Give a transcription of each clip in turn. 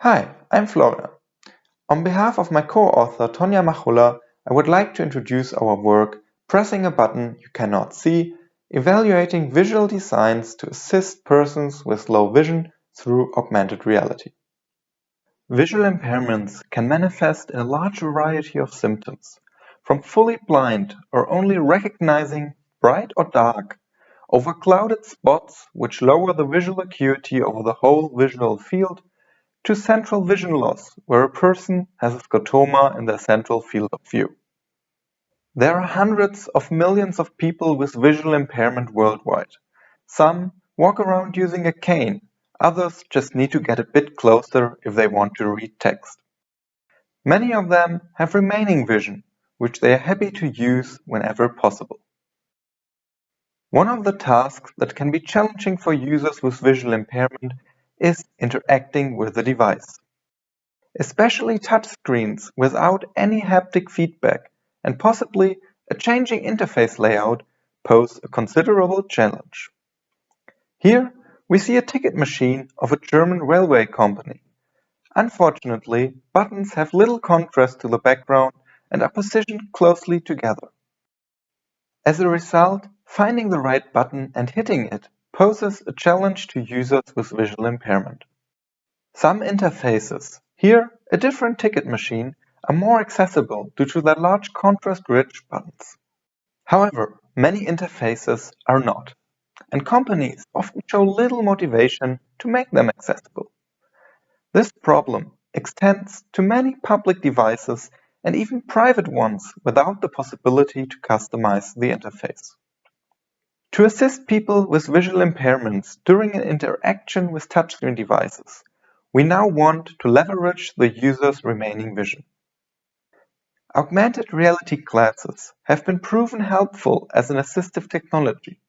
Hi, I'm Florian. On behalf of my co-author Machulla, I would like to introduce our work, Pressing a Button You Cannot See, Evaluating Visual Designs to Assist Persons with Low Vision through Augmented Reality. Visual impairments can manifest in a large variety of symptoms, from fully blind or only recognizing bright or dark, over clouded spots which lower the visual acuity over the whole visual field, to central vision loss, where a person has a scotoma in their central field of view. There are hundreds of millions of people with visual impairment worldwide. Some walk around using a cane, others just need to get a bit closer if they want to read text. Many of them have remaining vision, which they are happy to use whenever possible. One of the tasks that can be challenging for users with visual impairment is interacting with the device. Especially touchscreens without any haptic feedback and possibly a changing interface layout pose a considerable challenge. Here we see a ticket machine of a German railway company. Unfortunately, buttons have little contrast to the background and are positioned closely together. As a result, finding the right button and hitting it poses a challenge to users with visual impairment. Some interfaces, here a different ticket machine, are more accessible due to their large contrast-rich buttons. However, many interfaces are not, and companies often show little motivation to make them accessible. This problem extends to many public devices and even private ones without the possibility to customize the interface. To assist people with visual impairments during an interaction with touchscreen devices, we now want to leverage the user's remaining vision. Augmented reality glasses have been proven helpful as an assistive technology.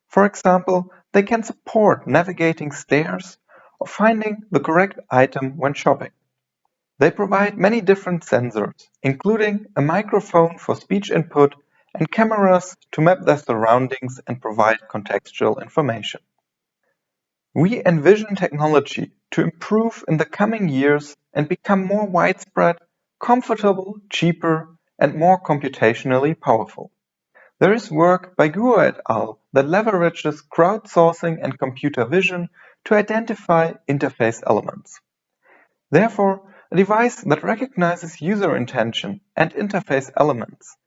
For example, they can support navigating stairs or finding the correct item when shopping. They provide many different sensors, including a microphone for speech input and cameras to map their surroundings and provide contextual information. We envision technology to improve in the coming years and become more widespread, comfortable, cheaper, and more computationally powerful. There is work by Guo et al. That leverages crowdsourcing and computer vision to identify interface elements. Therefore, a device that recognizes user intention and interface elements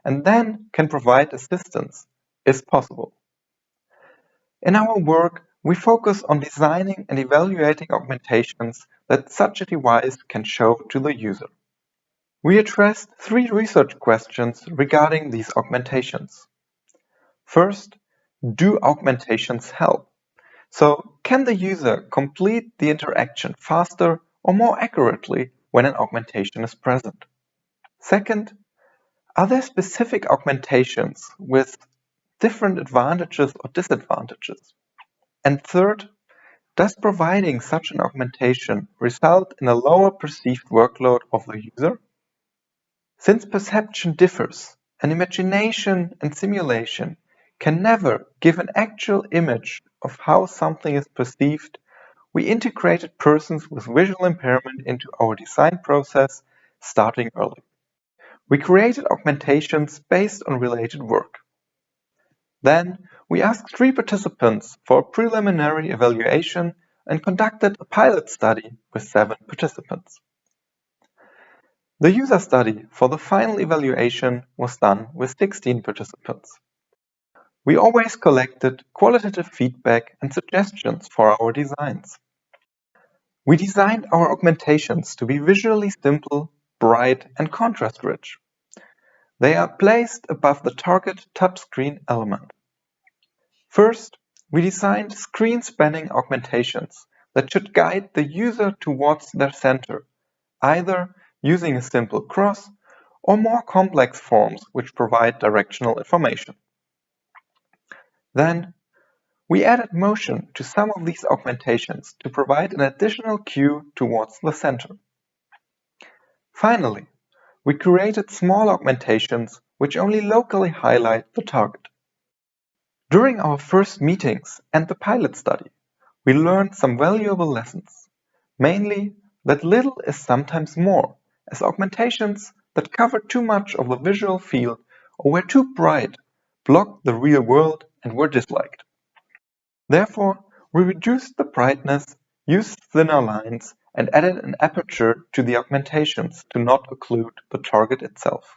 and then can provide assistance is possible. In our work, we focus on designing and evaluating augmentations that such a device can show to the user. We addressed 3 research questions regarding these augmentations. First, do augmentations help? So, can the user complete the interaction faster or more accurately when an augmentation is present? Second, are there specific augmentations with different advantages or disadvantages? And third, does providing such an augmentation result in a lower perceived workload of the user? Since perception differs, and imagination and simulation can never give an actual image of how something is perceived, we integrated persons with visual impairment into our design process starting early. We created augmentations based on related work. Then, we asked 3 participants for a preliminary evaluation and conducted a pilot study with 7 participants. The user study for the final evaluation was done with 16 participants. We always collected qualitative feedback and suggestions for our designs. We designed our augmentations to be visually simple, bright, and contrast-rich. They are placed above the target touchscreen element. First, we designed screen-spanning augmentations that should guide the user towards their center, either using a simple cross or more complex forms which provide directional information. Then, we added motion to some of these augmentations to provide an additional cue towards the center. Finally, we created small augmentations which only locally highlight the target. During our first meetings and the pilot study, we learned some valuable lessons. Mainly, that little is sometimes more, as augmentations that cover too much of the visual field or were too bright blocked the real world and were disliked. Therefore, we reduced the brightness, used thinner lines, and added an aperture to the augmentations to not occlude the target itself.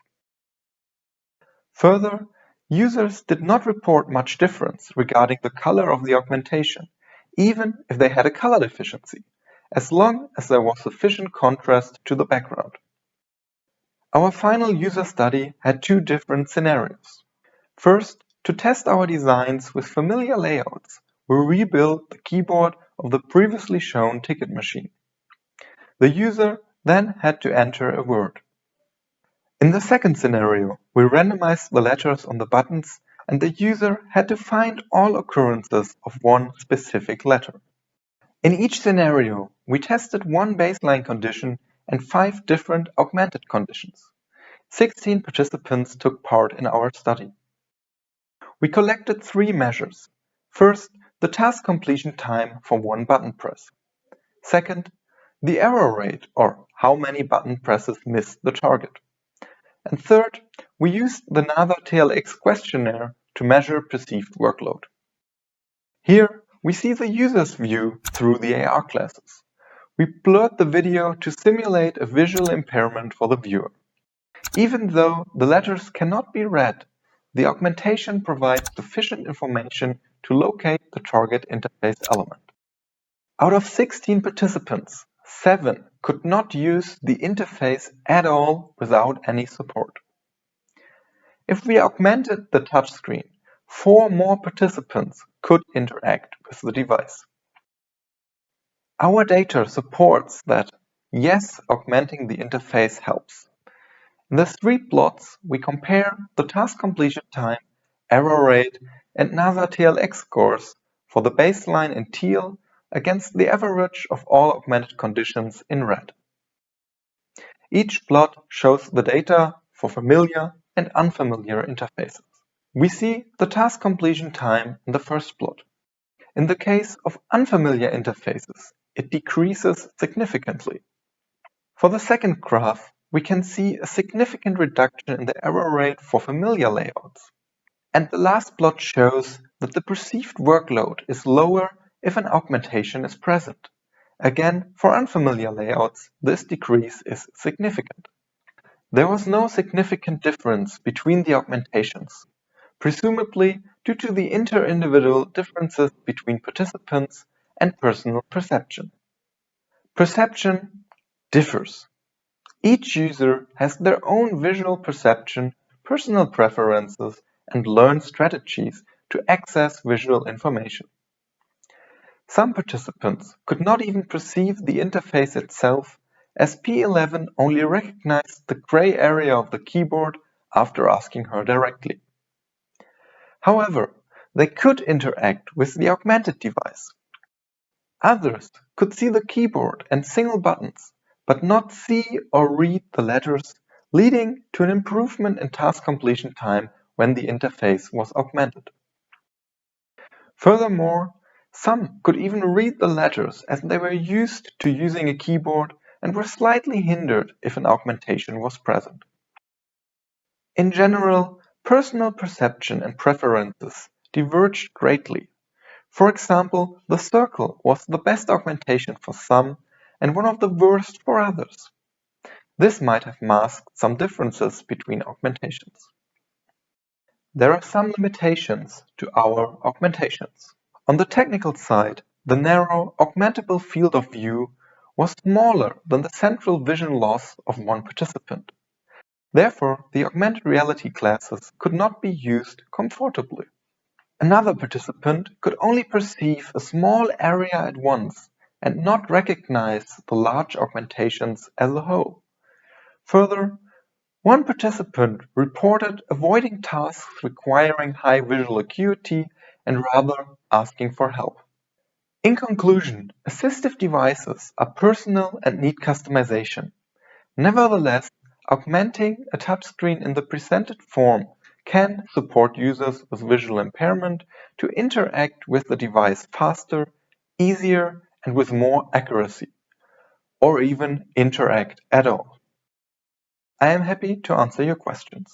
Further, users did not report much difference regarding the color of the augmentation, even if they had a color deficiency, as long as there was sufficient contrast to the background. Our final user study had two different scenarios. First, to test our designs with familiar layouts, we rebuilt the keyboard of the previously shown ticket machine. The user then had to enter a word. In the second scenario, we randomized the letters on the buttons and the user had to find all occurrences of one specific letter. In each scenario, we tested one baseline condition and 5 different augmented conditions. 16 participants took part in our study. We collected 3 measures. First, the task completion time for one button press. Second, the error rate, or how many button presses missed the target. And third, we used the NASA-TLX questionnaire to measure perceived workload. Here, we see the user's view through the AR glasses. We blurred the video to simulate a visual impairment for the viewer. Even though the letters cannot be read, the augmentation provides sufficient information to locate the target interface element. Out of 16 participants, 7 could not use the interface at all without any support. If we augmented the touchscreen, 4 more participants could interact with the device. Our data supports that, yes, augmenting the interface helps. In the 3 plots, we compare the task completion time, error rate, and NASA-TLX scores for the baseline in teal against the average of all augmented conditions in red. Each plot shows the data for familiar and unfamiliar interfaces. We see the task completion time in the first plot. In the case of unfamiliar interfaces, it decreases significantly. For the second graph, we can see a significant reduction in the error rate for familiar layouts. And the last plot shows that the perceived workload is lower if an augmentation is present. Again, for unfamiliar layouts, this decrease is significant. There was no significant difference between the augmentations, presumably due to the inter-individual differences between participants and personal perception. Perception differs. Each user has their own visual perception, personal preferences, and learned strategies to access visual information. Some participants could not even perceive the interface itself, as P11 only recognized the gray area of the keyboard after asking her directly. However, they could interact with the augmented device. Others could see the keyboard and single buttons, but not see or read the letters, leading to an improvement in task completion time when the interface was augmented. Furthermore, some could even read the letters as they were used to using a keyboard and were slightly hindered if an augmentation was present. In general, personal perception and preferences diverged greatly. For example, the circle was the best augmentation for some and one of the worst for others. This might have masked some differences between augmentations. There are some limitations to our augmentations. On the technical side, the narrow, augmentable field of view was smaller than the central vision loss of one participant. Therefore, the augmented reality glasses could not be used comfortably. Another participant could only perceive a small area at once and not recognize the large augmentations as a whole. Further, one participant reported avoiding tasks requiring high visual acuity and rather asking for help. In conclusion, assistive devices are personal and need customization. Nevertheless, augmenting a touchscreen in the presented form can support users with visual impairment to interact with the device faster, easier, and with more accuracy. or even interact at all. I am happy to answer your questions.